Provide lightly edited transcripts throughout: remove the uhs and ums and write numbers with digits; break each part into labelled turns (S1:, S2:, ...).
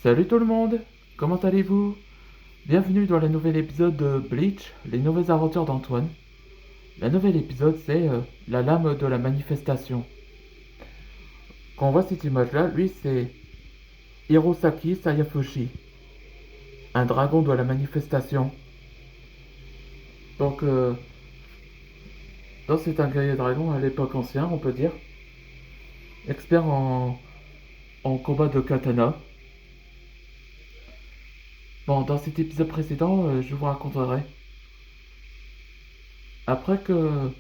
S1: Salut tout le monde, comment allez-vous? Bienvenue dans le nouvel épisode de Bleach, les nouvelles aventures d'Antoine. Le nouvel épisode c'est la lame de la manifestation. Quand on voit cette image là, lui c'est Hirosaki Sayafushi, un dragon de la manifestation. Donc c'est un guerrier dragon à l'époque ancienne on peut dire, expert en combat de katana. Bon, dans cet épisode précédent, je vous raconterai. Après qu'ils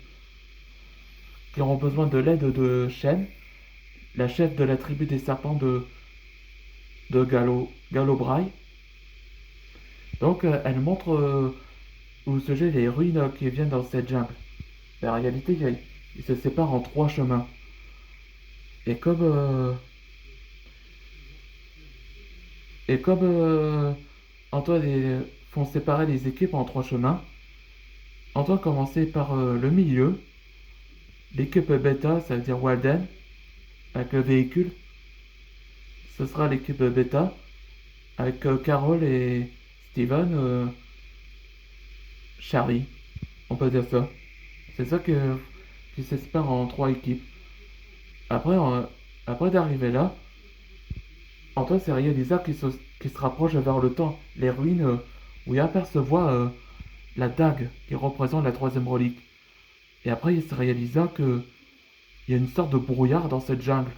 S1: auront besoin de l'aide de Shen, la chef de la tribu des serpents de Galobrai. Donc elle montre où se gèlent les ruines qui viennent dans cette jungle. Mais en réalité, ils se séparent en trois chemins. Et comme Antoine font séparer les équipes en trois chemins, Antoine commençait par le milieu, l'équipe bêta, ça veut dire Walden, avec le véhicule. Ce sera l'équipe bêta, avec Carol et Steven, Charlie, on peut dire ça. C'est ça qui se sépare en trois équipes. Après, après d'arriver là, Antoine s'est réalisé qui se rapproche vers le temps, les ruines où il apercevoit la dague qui représente la troisième relique. Et après, il se réalisa que il y a une sorte de brouillard dans cette jungle,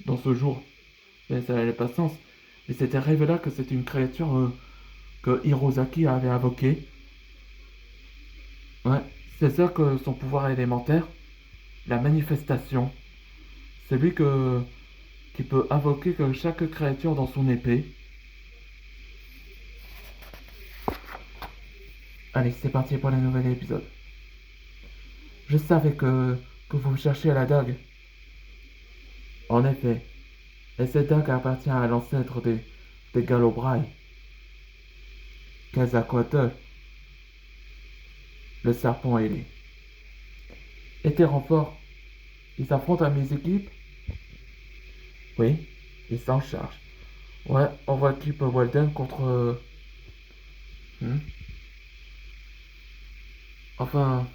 S1: dans ce jour. Mais ça n'avait pas de sens. Mais c'était révélé que c'était une créature que Hirosaki avait invoquée. Ouais, c'est ça que son pouvoir élémentaire, la manifestation. C'est lui qui peut invoquer que chaque créature dans son épée. Allez, c'est parti pour le nouvel épisode. Je savais que vous cherchiez la dague. En effet, et cette dague appartient à l'ancêtre des Galobrai, Quetzalcoatl, le serpent ailé. Et tes renforts, ils affrontent à mes équipes? Oui, ils s'en chargent. Ouais, on voit équipe Walden contre... hmm. Enfin,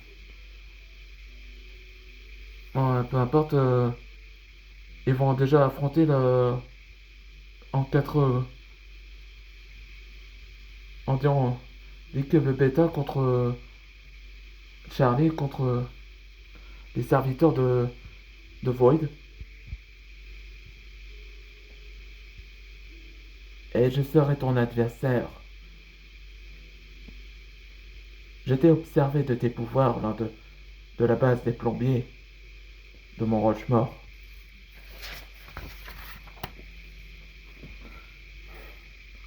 S1: peu importe, ils vont déjà affronter en quatre... en disant l'équipe bêta contre Charlie, contre les serviteurs de Void. Et je serai ton adversaire. Je t'ai observé de tes pouvoirs lors de la base des plombiers de mon Rochemort.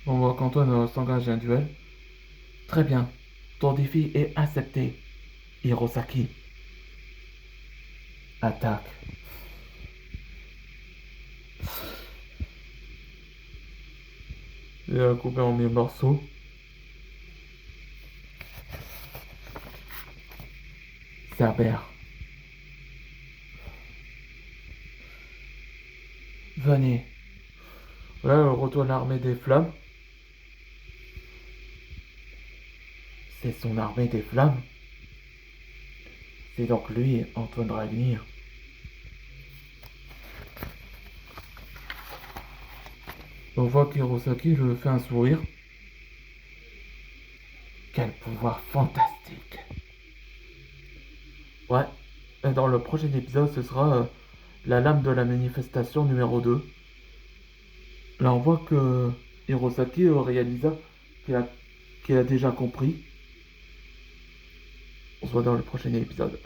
S1: On voit qu'Antoine s'engage à un duel. Très bien. Ton défi est accepté, Hirosaki. Attaque. Il a coupé en mille morceaux. Cerber. Venez. Là, on retourne l'armée des flammes. C'est son armée des flammes. C'est donc lui, Antoine Dragnir. On voit qu'Hirosaki lui fait un sourire. Quel pouvoir fantastique. Ouais, et dans le prochain épisode, ce sera la lame de la manifestation numéro 2. Là, on voit que Hirosaki réalisa qu'il a, qu'il a déjà compris. On se voit dans le prochain épisode.